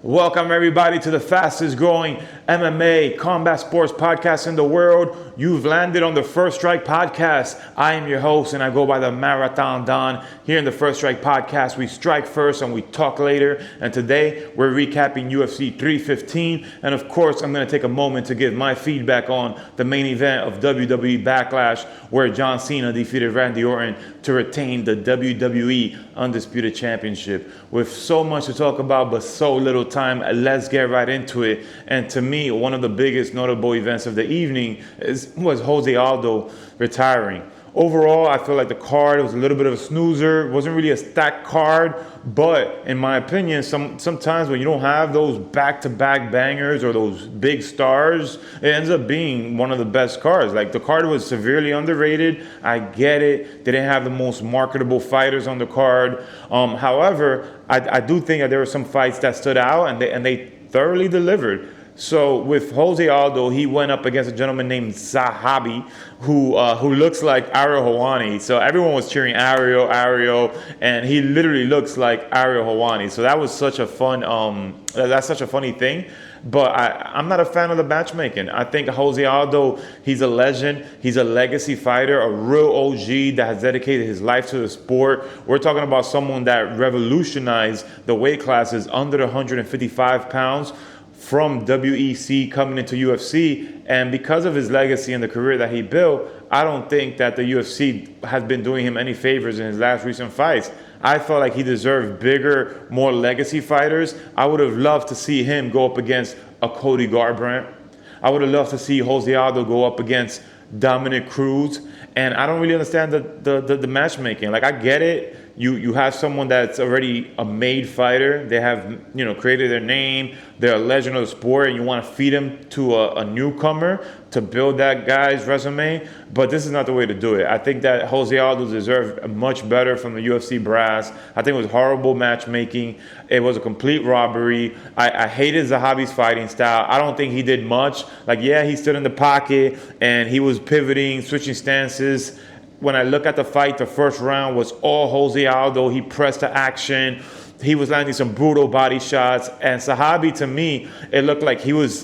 Welcome everybody to the fastest growing MMA combat sports podcast in the world. You've landed on the First Strike podcast. I am your host and I go by the Marathon Don. Here in the First Strike podcast, we strike first and we talk later. And today we're recapping UFC 315. And of course, I'm going to take a moment to give my feedback on the main event of WWE Backlash, where John Cena defeated Randy Orton to retain the WWE Undisputed Championship. With so much to talk about but so little time, let's get right into it. And to me, one of the biggest notable events of the evening was Jose Aldo retiring. Overall, I feel like the card was a little bit of a snoozer. It wasn't really a stacked card, but in my opinion, sometimes when you don't have those back-to-back bangers or those big stars, it ends up being one of the best cards. Like, the card was severely underrated. I get it. They didn't have the most marketable fighters on the card. However, I do think that there were some fights that stood out, and they thoroughly delivered. So with Jose Aldo, he went up against a gentleman named Zahabi, who looks like Ariel Helwani. So everyone was cheering Ariel, and he literally looks like Ariel Helwani. So that was such a fun, that's such a funny thing. But I'm not a fan of the matchmaking. I think Jose Aldo, he's a legend. He's a legacy fighter, a real OG that has dedicated his life to the sport. We're talking about someone that revolutionized the weight classes under the 155 pounds. From WEC coming into UFC, and because of his legacy and the career that he built, I don't think that the UFC has been doing him any favors in his last recent fights. I felt like he deserved bigger, more legacy fighters. I would have loved to see him go up against a Cody Garbrandt. I would have loved to see Jose Aldo go up against Dominic Cruz. And I don't really understand the matchmaking. Like, I get it. You have someone that's already a made fighter. They have, created their name. They're a legend of the sport, and you want to feed them to a newcomer to build that guy's resume. But this is not the way to do it. I think that Jose Aldo deserved much better from the UFC brass. I think it was horrible matchmaking. It was a complete robbery. I hated Zahabi's fighting style. I don't think he did much. Like, yeah, he stood in the pocket, and he was pivoting, switching stances. When I look at the fight, the first round was all Jose Aldo. He pressed to action. He was landing some brutal body shots. And Zahabi, to me, it looked like he was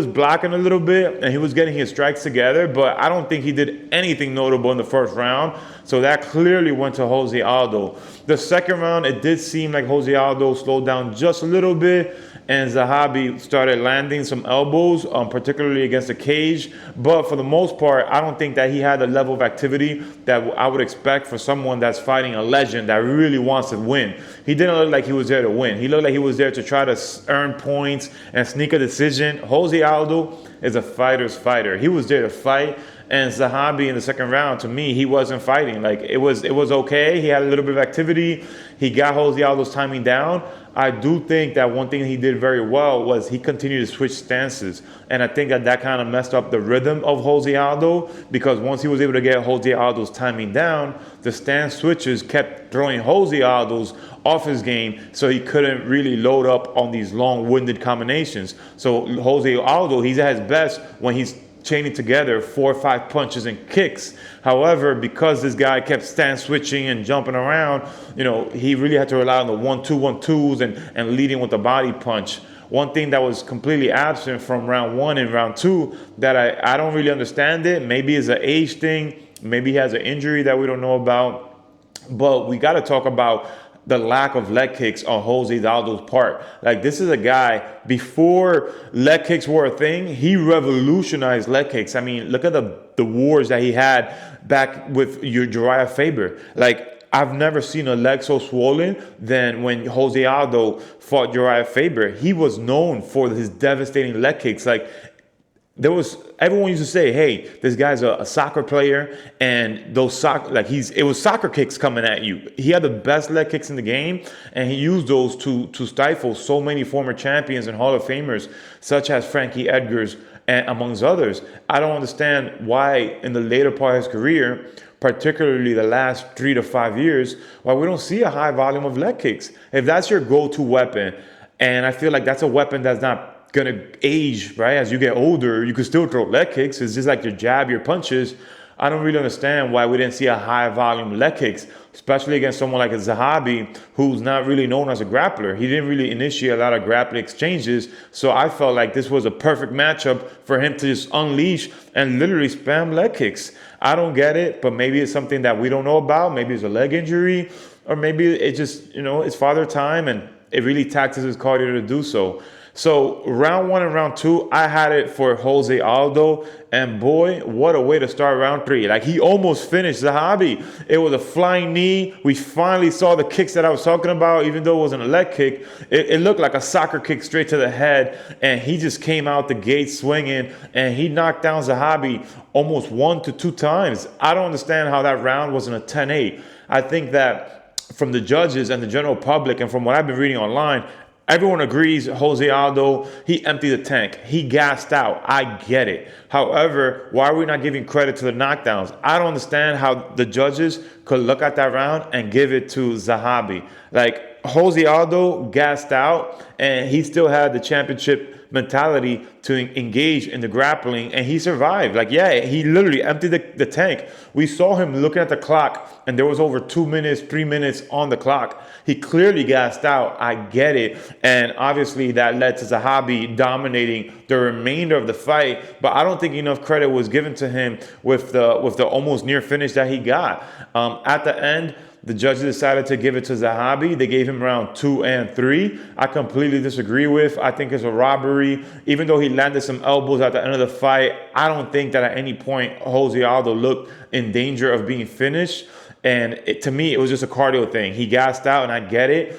blocking a little bit and he was getting his strikes together, but I don't think he did anything notable in the first round. So that clearly went to Jose Aldo. The second round, it did seem like Jose Aldo slowed down just a little bit, and Zahabi started landing some elbows, particularly against the cage. But for the most part, I don't think that he had the level of activity that I would expect for someone that's fighting a legend that really wants to win. He didn't look like he was there to win. He looked like he was there to try to earn points and sneak a decision. Jose Aldo is a fighter's fighter. He was there to fight. And Zahabi in the second round, to me, he wasn't fighting. Like, it was okay. He had a little bit of activity. He got Jose Aldo's timing down. I do think that one thing he did very well was he continued to switch stances. And I think that kind of messed up the rhythm of Jose Aldo, because once he was able to get Jose Aldo's timing down, the stance switches kept throwing Jose Aldo's off his game, so he couldn't really load up on these long-winded combinations. So Jose Aldo, he's at his best when he's chaining together 4 or 5 punches and kicks. However, because this guy kept stance switching and jumping around, he really had to rely on the 1-2-1-2s and leading with the body punch. One thing that was completely absent from round 1 and round 2 that I don't really understand it. Maybe it's an age thing. Maybe he has an injury that we don't know about. But we got to talk about the lack of leg kicks on Jose Aldo's part. Like, this is a guy, before leg kicks were a thing, he revolutionized leg kicks. I mean, look at the wars that he had back with Uriah Faber. Like, I've never seen a leg so swollen than when Jose Aldo fought Uriah Faber. He was known for his devastating leg kicks. Like, everyone used to say, hey, this guy's a soccer player, and it was soccer kicks coming at you. He had the best leg kicks in the game, and he used those to stifle so many former champions and Hall of Famers, such as Frankie Edgar's, and amongst others. I don't understand why in the later part of his career, particularly the last 3 to 5 years, why we don't see a high volume of leg kicks. If that's your go-to weapon, and I feel like that's a weapon that's not gonna age, right? As you get older, you can still throw leg kicks. It's just like your jab, your punches. I don't really understand why we didn't see a high volume leg kicks. especially against someone like a Zahabi, who's not really known as a grappler. He didn't really initiate a lot of grappling exchanges, so I felt like this was a perfect matchup for him to just unleash and literally spam leg kicks. I don't get it, but maybe it's something that we don't know about. Maybe it's a leg injury, or maybe it just, it's father time and it really taxes his cardio to do so. So round 1 and round 2, I had it for Jose Aldo, and boy, what a way to start round 3. Like, he almost finished Zahabi. It was a flying knee. We finally saw the kicks that I was talking about, even though it wasn't a leg kick. It looked like a soccer kick straight to the head, and he just came out the gate swinging, and he knocked down Zahabi almost 1 to 2 times. I don't understand how that round wasn't a 10-8. I think that from the judges and the general public, and from what I've been reading online, everyone agrees Jose Aldo, he emptied the tank. He gassed out. I get it. However, why are we not giving credit to the knockdowns? I don't understand how the judges could look at that round and give it to Zahabi. Like, Jose Aldo gassed out, and he still had the championship mentality to engage in the grappling, and he survived. Like, yeah, he literally emptied the tank. We saw him looking at the clock, and there was over 2 minutes, 3 minutes on the clock. He clearly gassed out. I get it. And obviously that led to Zahabi dominating the remainder of the fight, but I don't think enough credit was given to him with the almost near finish that he got. At the end, the judges decided to give it to Zahabi. They gave him round 2 and 3. I completely disagree with. I think it's a robbery. Even though he landed some elbows at the end of the fight, I don't think that at any point Jose Aldo looked in danger of being finished. And to me, it was just a cardio thing. He gassed out, and I get it.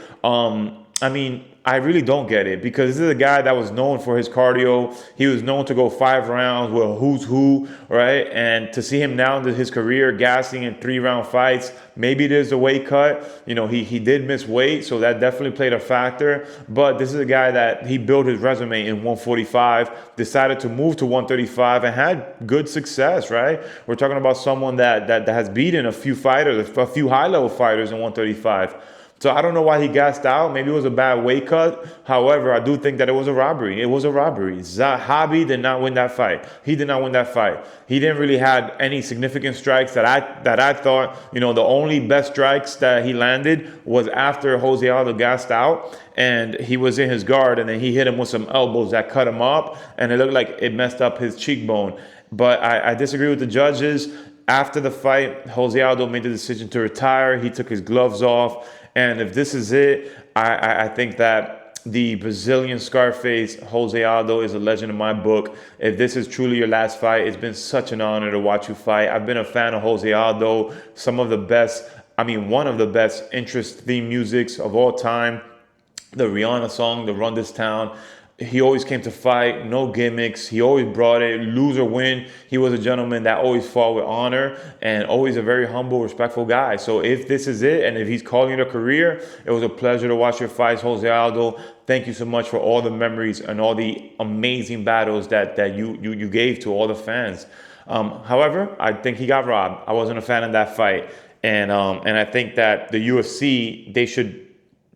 I really don't get it, because this is a guy that was known for his cardio. He was known to go 5 rounds with a who's who, right? And to see him now in his career gassing in 3-round fights, maybe there's a weight cut. He did miss weight, so that definitely played a factor. But this is a guy that he built his resume in 145, decided to move to 135, and had good success, right? We're talking about someone that has beaten a few fighters, a few high-level fighters in 135. So I don't know why he gassed out. Maybe it was a bad weight cut. However, I do think that it was a robbery. It was a robbery. Zahabi did not win that fight. He did not win that fight. He didn't really have any significant strikes that I thought, the only best strikes that he landed was after Jose Aldo gassed out, and he was in his guard, and then he hit him with some elbows that cut him up, and it looked like it messed up his cheekbone. But I disagree with the judges. After the fight, Jose Aldo made the decision to retire. He took his gloves off. And if this is it, I think that the Brazilian Scarface, Jose Aldo, is a legend in my book. If this is truly your last fight, it's been such an honor to watch you fight. I've been a fan of Jose Aldo, one of the best interest theme musics of all time. The Rihanna song, the Run This Town. He always came to fight, no gimmicks. He always brought it, lose or win. He was a gentleman that always fought with honor, and always a very humble, respectful guy. So if this is it, and if he's calling it a career, it was a pleasure to watch your fights, Jose Aldo. Thank you so much for all the memories and all the amazing battles that you gave to all the fans. However, I think he got robbed. I wasn't a fan of that fight. And I think that the UFC, they should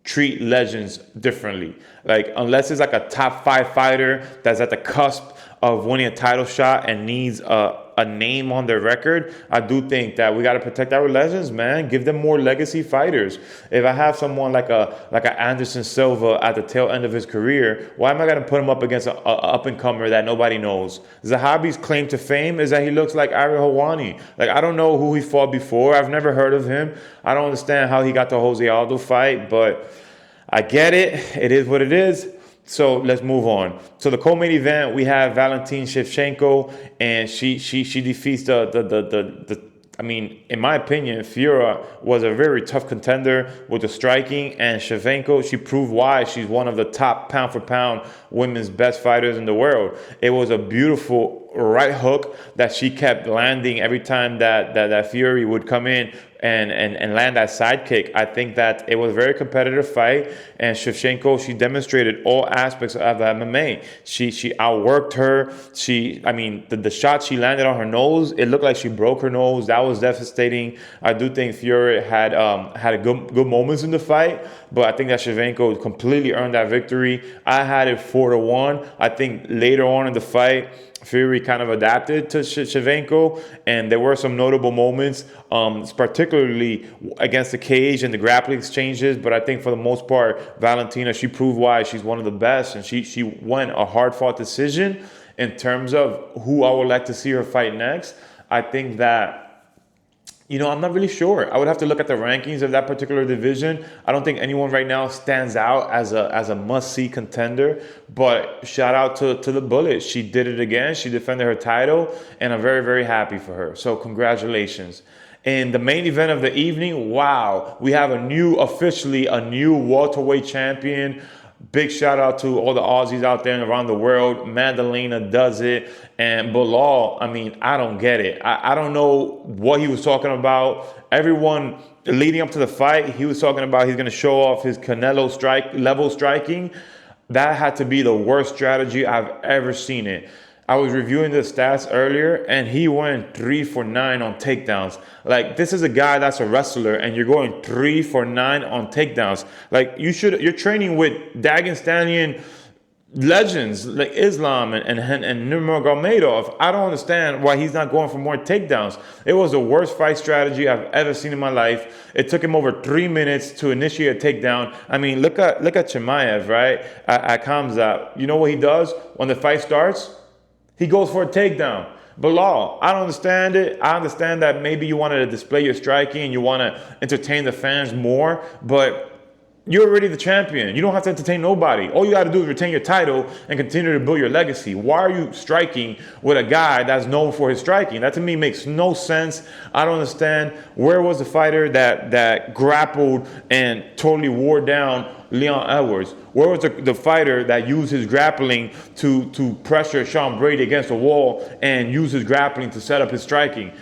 treat legends differently. Like, unless it's like a top 5 fighter that's at the cusp of winning a title shot and needs a name on their record, I do think that we got to protect our legends, man. Give them more legacy fighters. If I have someone like a Anderson Silva at the tail end of his career, why am I going to put him up against a up-and-comer that nobody knows? Zahabi's claim to fame is that he looks like Ariel Helwani. Like, I don't know who he fought before. I've never heard of him. I don't understand how he got the Jose Aldo fight, but I get it. It is what it is. So let's move on. So the co-main event, we have Valentina Shevchenko, and she defeats in my opinion, Fiora was a very tough contender with the striking, and Shevchenko, she proved why she's one of the top pound-for-pound women's best fighters in the world. It was a beautiful right hook that she kept landing every time that Fury would come in and land that side kick. I think that it was a very competitive fight, and Shevchenko, she demonstrated all aspects of MMA. She outworked her. The shot she landed on her nose, it looked like she broke her nose. That was devastating. I do think Fury had a good moments in the fight, but I think that Shevchenko completely earned that victory. I had it 4-1. I think later on in the fight, Fury kind of adapted to Shevchenko, and there were some notable moments, particularly against the cage and the grappling exchanges. But I think for the most part, Valentina, she proved why she's one of the best, and she won a hard-fought decision. In terms of who I would like to see her fight next, I think that, I'm not really sure. I would have to look at the rankings of that particular division. I don't think anyone right now stands out as a must-see contender. But shout out to the Bullet. She did it again. She defended her title, and I'm very, very happy for her. So congratulations. In the main event of the evening, wow, we have officially a new welterweight champion. Big shout out to all the Aussies out there and around the world. Maddalena does it. And Belal, I don't get it. I don't know what he was talking about. Everyone leading up to the fight, he was talking about he's going to show off his Canelo level striking. That had to be the worst strategy I've ever seen it. I was reviewing the stats earlier, and he went 3 for 9 on takedowns. Like, this is a guy that's a wrestler, and you're going 3 for 9 on takedowns. Like, you're training with Dagestanian legends like Islam and Nurmagomedov. I don't understand why he's not going for more takedowns. It was the worst fight strategy I've ever seen in my life. It took him over 3 minutes to initiate a takedown. Look at Chimaev, right? At Kamzat. You know what he does when the fight starts? He goes for a takedown. Belal, I don't understand it. I understand that maybe you wanted to display your striking and you want to entertain the fans more, but you're already the champion. You don't have to entertain nobody. All you got to do is retain your title and continue to build your legacy. Why are you striking with a guy that's known for his striking? That to me makes no sense. I don't understand. Where was the fighter that grappled and totally wore down Leon Edwards? Where was the fighter that used his grappling to pressure Sean Brady against the wall and use his grappling to set up his striking?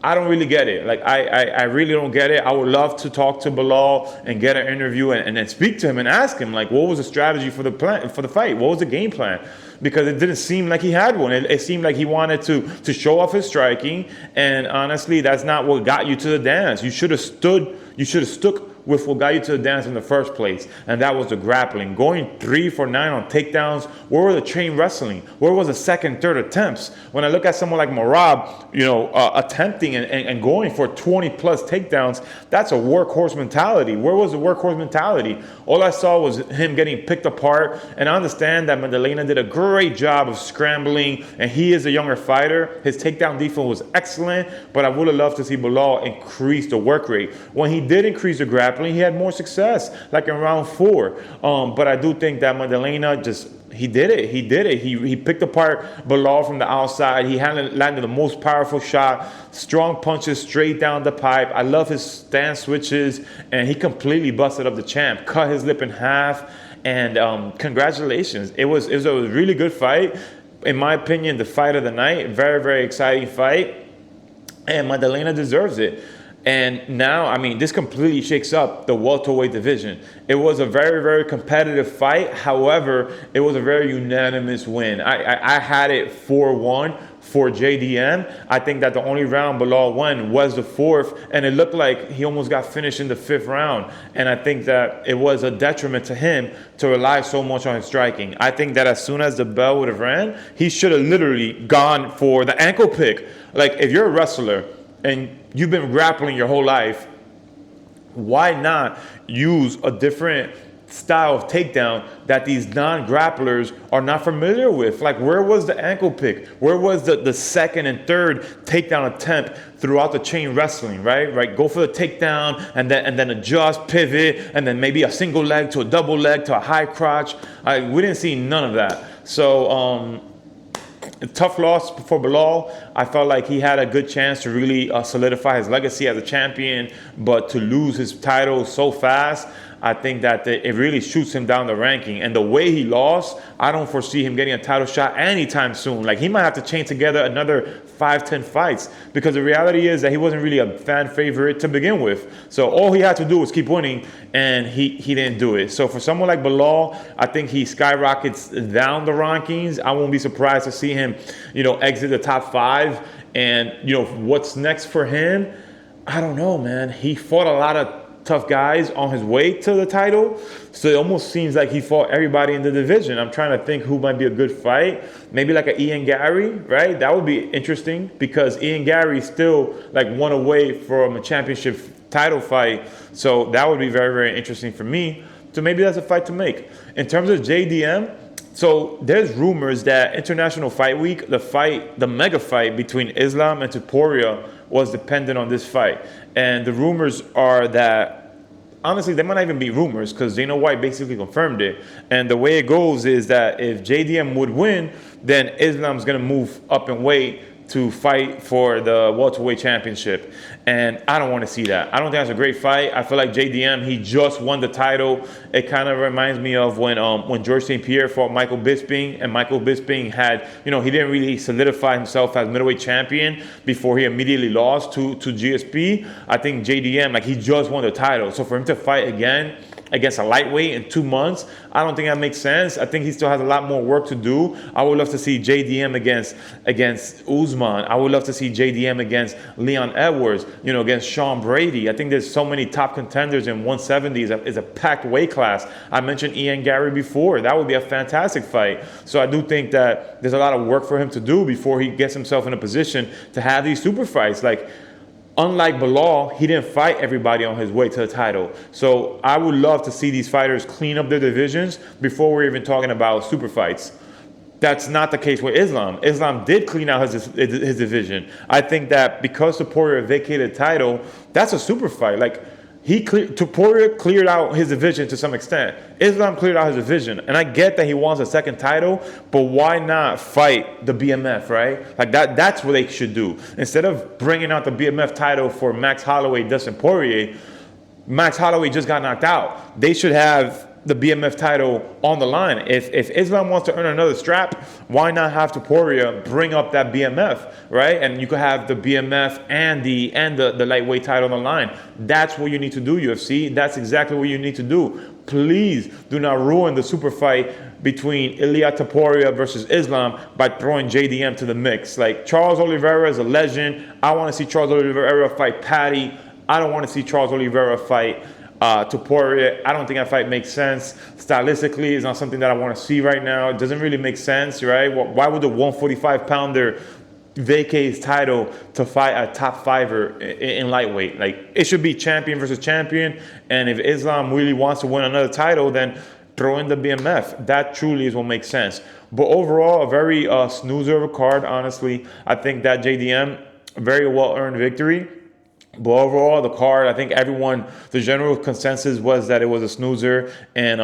I don't really get it. Like, I really don't get it. I would love to talk to Belal and get an interview and then speak to him and ask him, like, what was the strategy for the fight? What was the game plan? Because it didn't seem like he had one. It seemed like he wanted to show off his striking, and honestly, that's not what got you to the dance. You should have stuck with what got you to the dance in the first place, and that was the grappling. Going 3 for 9 on takedowns. Where were the chain wrestling? Where was the second, third attempts? When I look at someone like Marab, attempting and going for 20 plus takedowns, that's a workhorse mentality. Where was the workhorse mentality? All I saw was him getting picked apart, and I understand that Maddalena did a great job of scrambling, and he is a younger fighter. His takedown defense was excellent, but I would have loved to see Belal increase the work rate. When he did increase the grappling, he had more success, like in round 4. But I do think that Maddalena he did it. He picked apart Belal from the outside. He landed the most powerful shot, strong punches straight down the pipe. I love his stance switches, and he completely busted up the champ, cut his lip in half, and congratulations. It was a really good fight. In my opinion, the fight of the night. Very, very exciting fight, and Maddalena deserves it. And now, this completely shakes up the welterweight division. It was a very, very competitive fight. However, it was a very unanimous win. I had it 4-1 for JDM. I think that the only round Belal won was the 4th, and it looked like he almost got finished in the 5th round. And I think that it was a detriment to him to rely so much on his striking. I think that as soon as the bell would have ran, he should have literally gone for the ankle pick. Like, if you're a wrestler and you've been grappling your whole life, why not use a different style of takedown that these non-grapplers are not familiar with? Like, where was the ankle pick? Where was the second and third takedown attempt throughout the chain wrestling, right? Go for the takedown and then adjust, pivot, and then maybe a single leg to a double leg to a high crotch. We didn't see none of that. So, a tough loss for Belal. I felt like he had a good chance to really solidify his legacy as a champion, but to lose his title so fast, I think that it really shoots him down the ranking. And the way he lost, I don't foresee him getting a title shot anytime soon. Like, he might have to chain together another 5-10 fights, because the reality is that he wasn't really a fan favorite to begin with. So all he had to do was keep winning, and he didn't do it. So for someone like Belal, I think he skyrockets down the rankings. I won't be surprised to see him, exit the top 5. And, what's next for him? I don't know, man. He fought a lot of tough guys on his way to the title. So it almost seems like he fought everybody in the division. I'm trying to think who might be a good fight. Maybe like an Ian Gary, right? That would be interesting because Ian Gary's still like one away from a championship title fight. So that would be very, very interesting for me. So maybe that's a fight to make. In terms of JDM, so there's rumors that International Fight Week, the mega fight between Islam and Topuria was dependent on this fight. And the rumors are that, honestly, they might not even be rumors because Dana White basically confirmed it. And the way it goes is that if JDM would win, then Islam's going to move up in weight to fight for the welterweight championship. And I don't want to see that. I don't think that's a great fight. I feel like JDM, he just won the title. It kind of reminds me of when George St. Pierre fought Michael Bisping, and Michael Bisping had, he didn't really solidify himself as middleweight champion before he immediately lost to GSP. I think JDM, like, he just won the title. So for him to fight again against a lightweight in 2 months, I don't think that makes sense. I think he still has a lot more work to do. I would love to see JDM against Usman. I would love to see JDM against Leon Edwards, against Sean Brady. I think there's so many top contenders in 170. Is a packed weight class. I mentioned Ian Gary before. That would be a fantastic fight. So I do think that there's a lot of work for him to do before he gets himself in a position to have these super fights. Like, unlike Belal, he didn't fight everybody on his way to the title. So I would love to see these fighters clean up their divisions before we're even talking about super fights. That's not the case with Islam. Islam did clean out his division. I think that because Topuria vacated the title, that's a super fight. Like, Topuria cleared out his division to some extent. Islam cleared out his division. And I get that he wants a second title, but why not fight the BMF, right? Like, that's what they should do. Instead of bringing out the BMF title for Max Holloway, Dustin Poirier, Max Holloway just got knocked out. They should have the BMF title on the line. If Islam wants to earn another strap, why not have Topuria bring up that BMF, right? And you could have the BMF and the lightweight title on the line. That's what you need to do, UFC. That's exactly what you need to do. Please do not ruin the super fight between Ilia Topuria versus Islam by throwing JDM to the mix. Like, Charles Oliveira is a legend. I want to see Charles Oliveira fight Patty. I don't want to see Charles Oliveira fight Topuria. I don't think that fight makes sense. Stylistically, it's not something that I want to see right now. It doesn't really make sense, right? Why would the 145-pounder vacate his title to fight a top fiver in lightweight? Like, it should be champion versus champion. And if Islam really wants to win another title, then throw in the BMF. That truly is what makes sense. But overall, a very snoozer of a card, honestly. I think that JDM, a very well-earned victory. But overall, the card, I think the general consensus was that it was a snoozer. And,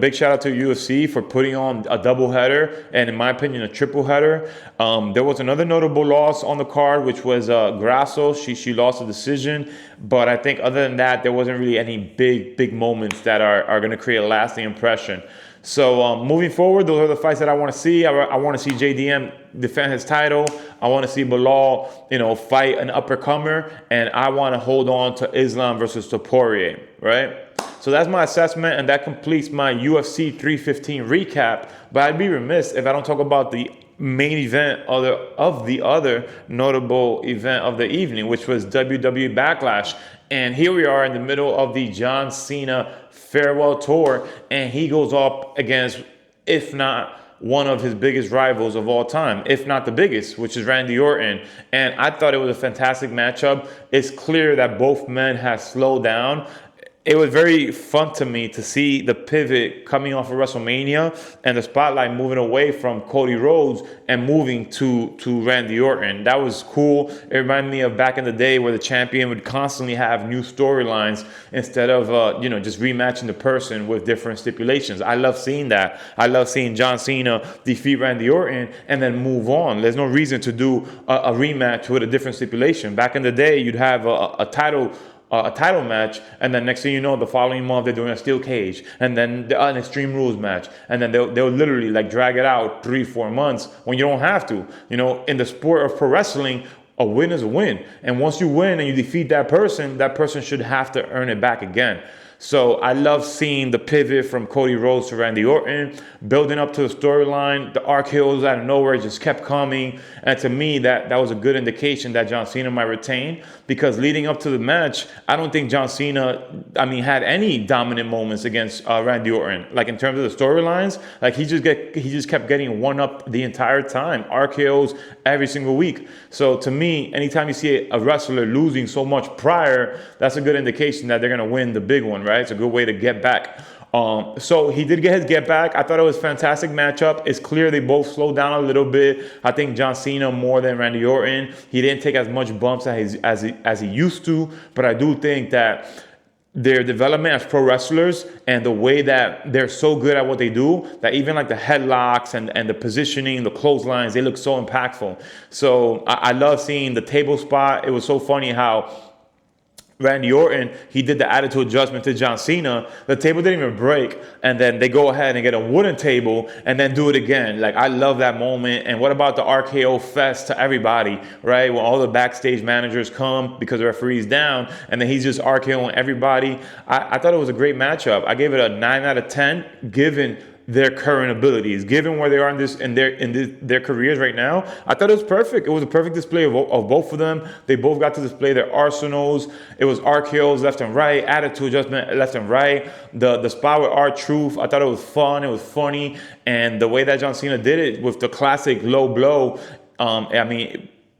big shout out to UFC for putting on a doubleheader and, in my opinion, a triple header. There was another notable loss on the card, which was Grasso. She lost a decision. But I think other than that, there wasn't really any big moments that are going to create a lasting impression. So moving forward, those are the fights that I want to see. I want to see JDM defend his title. I want to see Belal, fight an up-and-comer. And I want to hold on to Islam versus Topuria, right? So that's my assessment, and that completes my UFC 315 recap. But I'd be remiss if I don't talk about the main event of the other notable event of the evening, which was WWE Backlash. And here we are in the middle of the John Cena farewell tour, and he goes up against, if not one of his biggest rivals of all time, if not the biggest, which is Randy Orton. And I thought it was a fantastic matchup. It's clear that both men have slowed down. It was very fun to me to see the pivot coming off of WrestleMania and the spotlight moving away from Cody Rhodes and moving to Randy Orton. That was cool. It reminded me of back in the day where the champion would constantly have new storylines instead of just rematching the person with different stipulations. I love seeing that. I love seeing John Cena defeat Randy Orton and then move on. There's no reason to do a rematch with a different stipulation. Back in the day, you'd have a title match, and then next thing you know, the following month they're doing a steel cage, and then an Extreme Rules match, and then they'll literally like drag it out 3-4 months when you don't have to. In the sport of pro wrestling, a win is a win, and once you win and you defeat that person should have to earn it back again. So I love seeing the pivot from Cody Rhodes to Randy Orton, building up to the storyline. The RKOs out of nowhere just kept coming. And to me, that was a good indication that John Cena might retain, because leading up to the match, I don't think John Cena, had any dominant moments against Randy Orton. Like, in terms of the storylines, like he just kept getting one up the entire time. RKOs every single week. So to me, anytime you see a wrestler losing so much prior, that's a good indication that they're going to win the big one, right? It's a good way to get back. So he did get his get back. I thought it was a fantastic matchup. It's clear they both slowed down a little bit. I think John Cena more than Randy Orton. He didn't take as much bumps as he used to, but I do think that their development as pro wrestlers and the way that they're so good at what they do, that even like the headlocks and the positioning, the clotheslines, they look so impactful. So I love seeing the table spot. It was so funny how Randy Orton, he did the attitude adjustment to John Cena. The table didn't even break. And then they go ahead and get a wooden table and then do it again. Like, I love that moment. And what about the RKO fest to everybody, right? When all the backstage managers come because the referee's down, and then he's just RKOing everybody. I thought it was a great matchup. I gave it a 9 out of 10, given their current abilities, given where they are in their careers right now. I thought it was perfect. It was a perfect display of both of them. They both got to display their arsenals. It was RKOs left and right, attitude adjustment left and right. The spot with R-Truth, I thought it was fun. It was funny. And the way that John Cena did it with the classic low blow,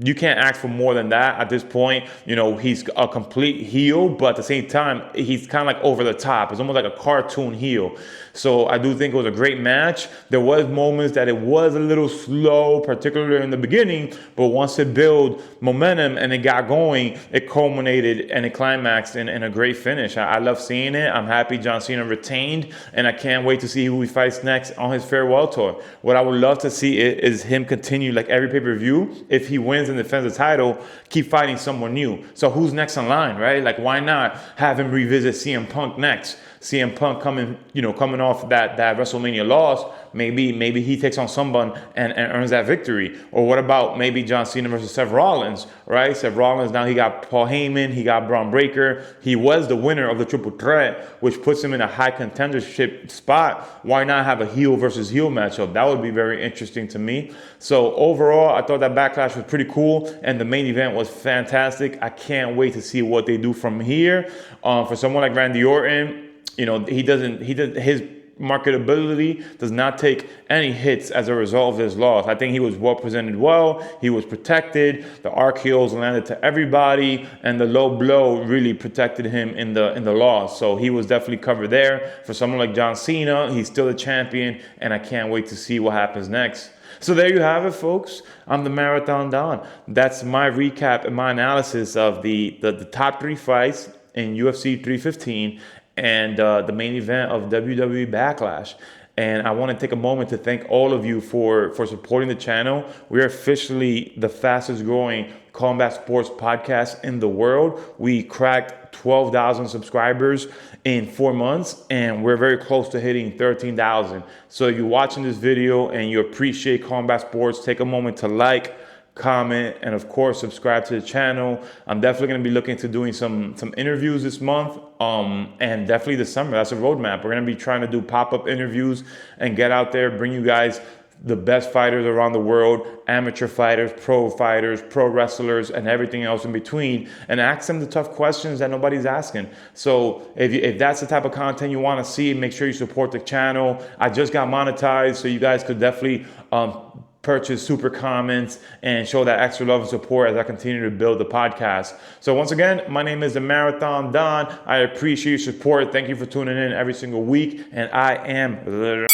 you can't ask for more than that at this point. He's a complete heel, but at the same time, he's kind of like over the top. It's almost like a cartoon heel. So I do think it was a great match. There was moments that it was a little slow, particularly in the beginning, but once it built momentum and it got going, it culminated and it climaxed in a great finish. I love seeing it. I'm happy John Cena retained, and I can't wait to see who he fights next on his farewell tour. What I would love to see is him continue, like every pay-per-view. If he wins and defends the title, keep fighting someone new. So who's next in line, right? Like, why not have him revisit CM Punk next? CM Punk coming off that WrestleMania loss, maybe he takes on someone and earns that victory. Or what about maybe John Cena versus Seth Rollins, right? Seth Rollins, now he got Paul Heyman, he got Braun Breaker. He was the winner of the triple threat, which puts him in a high contendership spot. Why not have a heel versus heel matchup? That would be very interesting to me. So overall, I thought that Backlash was pretty cool, and the main event was fantastic. I can't wait to see what they do from here. For someone like Randy Orton, his marketability does not take any hits as a result of his loss. I think he was well presented well. He was protected. The RKOs landed to everybody, and the low blow really protected him in the loss. So he was definitely covered there. For someone like John Cena, he's still a champion, and I can't wait to see what happens next. So there you have it, folks. I'm the Marathon Don. That's my recap and my analysis of the top 3 fights in UFC 315 and the main event of WWE Backlash. And I want to take a moment to thank all of you for supporting the channel. We're officially the fastest growing combat sports podcast in the world. We cracked 12,000 subscribers in 4 months, and we're very close to hitting 13,000. So if you're watching this video and you appreciate combat sports, take a moment to like, comment, and of course subscribe to the channel. I'm definitely going to be looking to doing some interviews this month, and definitely this summer. That's a roadmap. We're going to be trying to do pop-up interviews and get out there, bring you guys the best fighters around the world, amateur fighters, pro wrestlers, and everything else in between, and ask them the tough questions that nobody's asking. So if that's the type of content you want to see, make sure you support the channel. I just got monetized, so you guys could definitely purchase super comments and show that extra love and support as I continue to build the podcast. So once again, my name is the Marathon Don. I appreciate your support. Thank you for tuning in every single week, and I am